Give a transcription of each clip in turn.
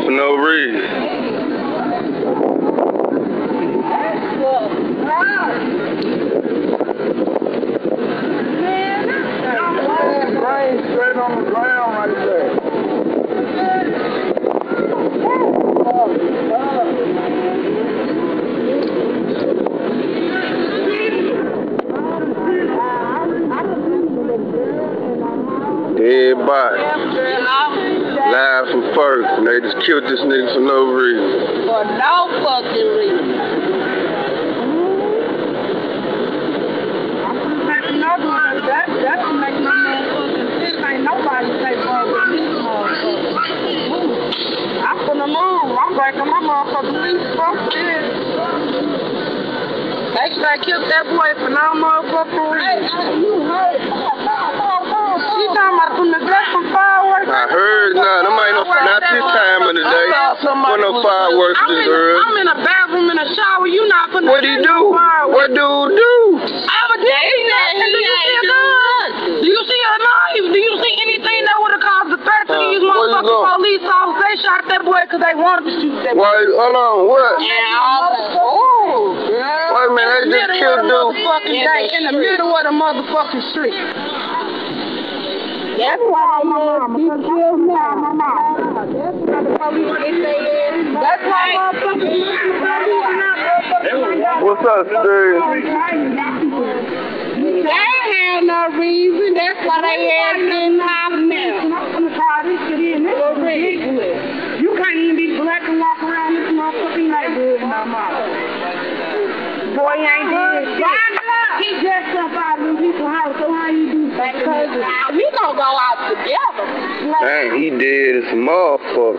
for no reason. Brain straight on the ground right there. Everybody live from first, and they just killed this nigga for no reason. For no fucking reason. That's what makes my motherfucking shit. Ain't nobody take wrong with this motherfucker. I'm finna move. I'm breaking my motherfucking lease. Fuck this. They should have killed that boy for no motherfucking reason. You heard? She talking about some neglect from fireworks. I heard nah, them ain't no, not this time of the day. When no fireworks this early. I'm in a bathroom in a shower. You not finna What he do? What dude do? I'm a daddy. Do you see a gun? Do you see a knife? Do you see anything that would have caused the threat to these motherfucking police officers? They shot that boy because they wanted to shoot that boy. Wait, hold on, what? Wait a minute, they just killed dude. In the middle of the motherfucking street. That's why my mama killed my mama. That's why motherfuckers. What's up, Steve? They ain't had no reason. That's why they had in the house now. You can't even be black and walk around this motherfucking neighborhood, my mama. Boy ain't did shit. He just up out of people's house, so how you do that? Because we gonna go out together. Dang, he dead as a motherfucker.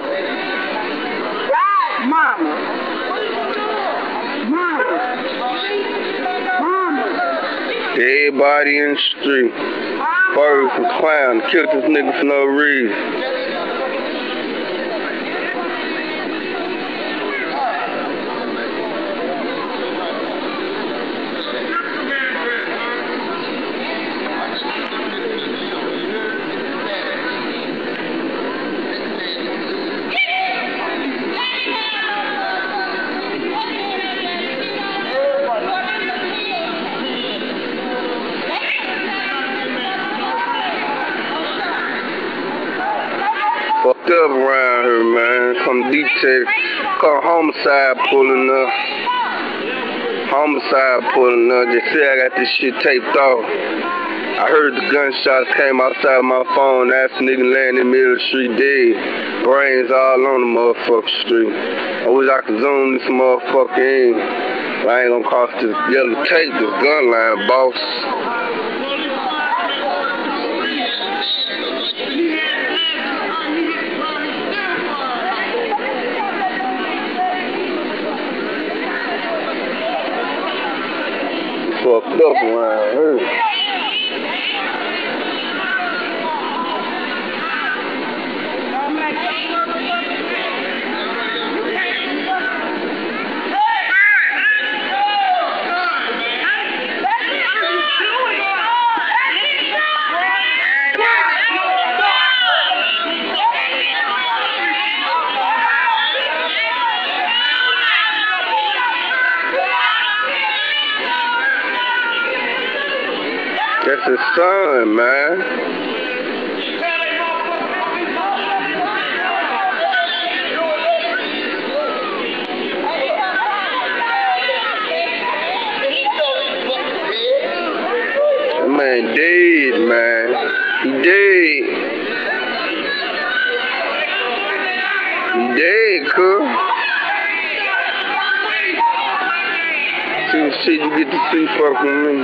Right, mama. Everybody in the street. Birds and clowns killed this nigga for no reason. Fucked up around here, man. Come detail, come homicide pulling up. Homicide pulling up. They say I got this shit taped off. I heard the gunshots came outside my phone. That nigga laying in the middle of the street dead. Brains all on the motherfucking street. I wish I could zoom this motherfucker in. But I ain't gonna cost this yellow tape, this gun line, boss. Fucked up around here. That's his son, man. That man dead, man. He dead. He dead, cuz. See the shit you get to see fucking me.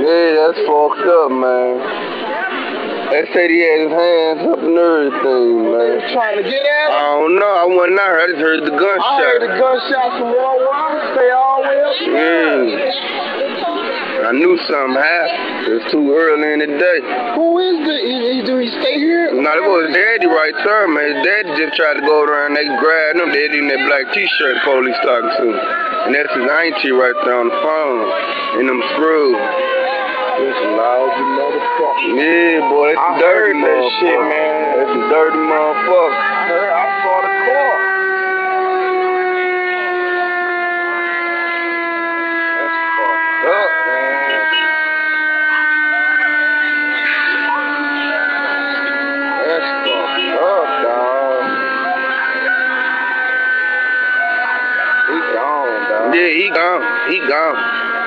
Yeah, that's fucked up, man. They said he had his hands up and everything, man. Trying to get at him? I don't know. I wasn't out here. I just heard the gunshot. I heard the gunshots from World War. Stay all the way up. Yeah. I knew something happened. It's too early in the day. Who is do he stay here? No, that was his daddy right there, man. His daddy just tried to go around, they grabbed him. They in that black t-shirt the police talking to. And that's his auntie right there on the phone. In them screws. This lousy motherfucker. Yeah, boy, that's some dirty motherfucker. Shit, man. That's some dirty motherfucker. I saw the car. That's fucked up, man. That's fucked up, dog. He gone, dog. Yeah, he gone. He gone.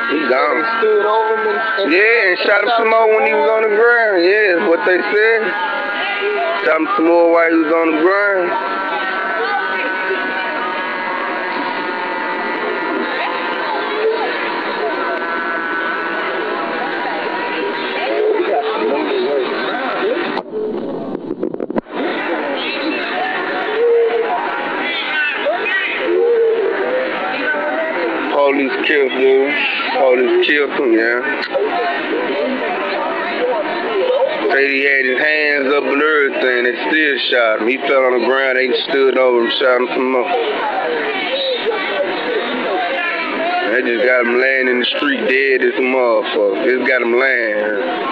He gone. They stood over him and Yeah, and shot him some more when he was on the ground. Yeah, that's what they said. Shot him some more while he was on the ground. Police killed dude. Police killed him, yeah. Said he had his hands up and everything. They still shot him. He fell on the ground. They stood over him, shot him some more. They just got him laying in the street dead as a motherfucker. Just got him laying.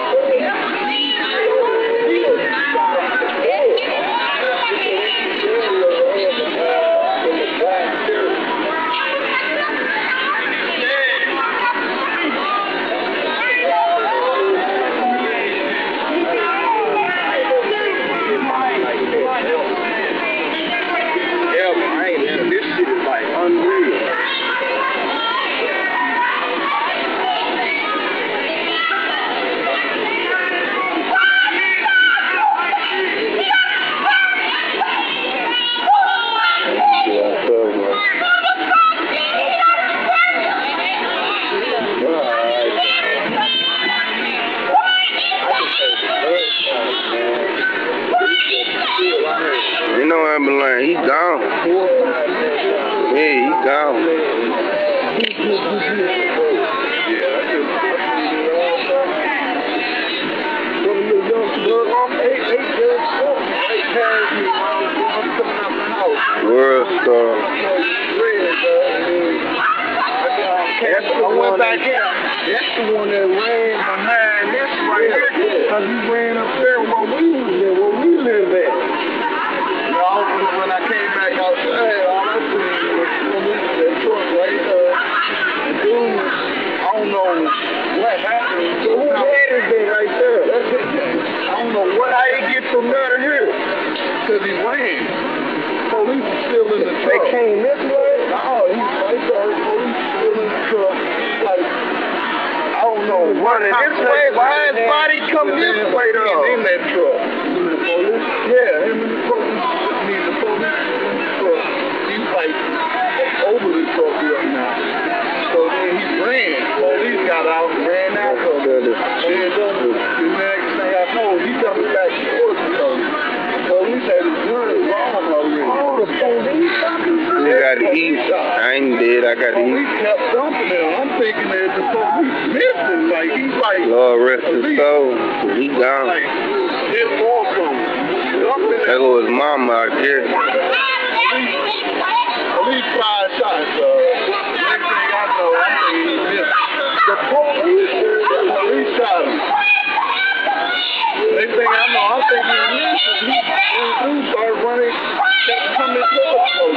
You know Ambulance, he gone. Yeah, he gone. World Star. I went back in. That's the one that ran behind this right here. Because he ran up there where we live at. When I came back outside, all I seen was that truck right there. Dude, I don't know what happened. So who had his day right there? I don't know how he get from there to here. Because he ran. Police are still in the truck. They came this way? No, he's right there. Police still in the truck. Like, I don't know. Running this way? Why his body come this way though? He's in that truck. Yeah, him in the police. He's like over the truck right now. So then he ran. Police got out and ran out. The next thing I know, he coming back towards me. Police had his gun wrong already. Oh, the police fucking You gotta eat. I ain't dead, I gotta eat. Police kept dumping him. I'm thinking that the police missing. Like, he's like, Lord rest his soul. He gone. like, hit off from him. That was his mama, I guess. At least 5 shots. Next thing I know, I think he missed. The police shot him. Next thing I know, I think he missed. He started running, kept coming towards us.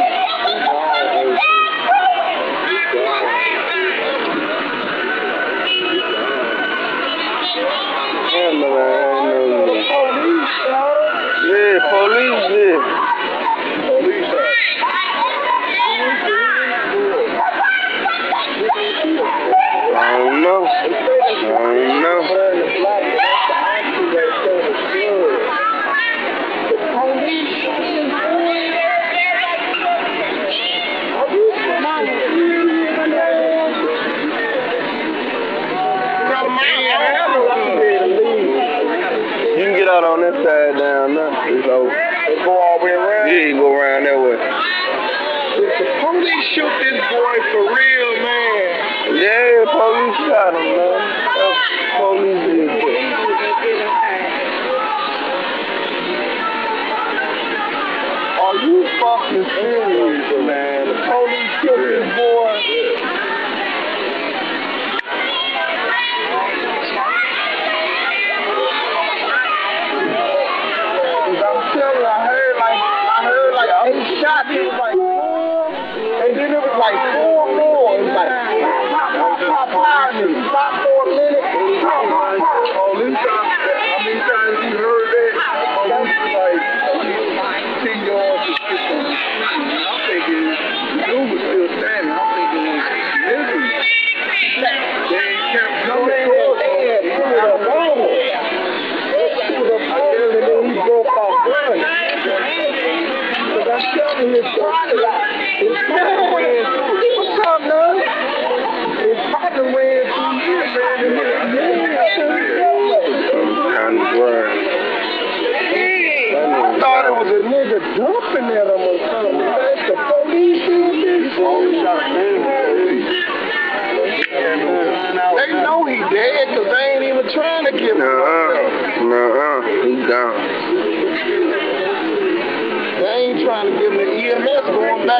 Yeah, police, yeah. I don't know. You can get out on this side down there. It's over. Go all the way around? Yeah, you go around that way. Did the police shoot this boy for real, man? Yeah, police shot him, man. Police did.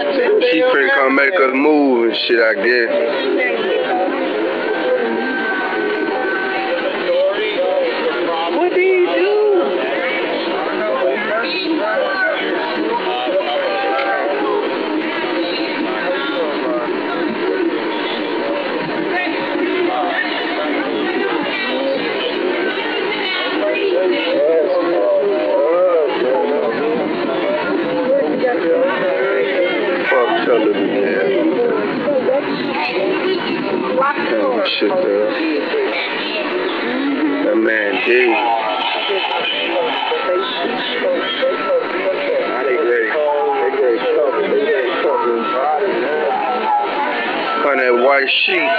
She finna come make us move and shit, I guess. What do you do? Shit, that man did. On that white sheet.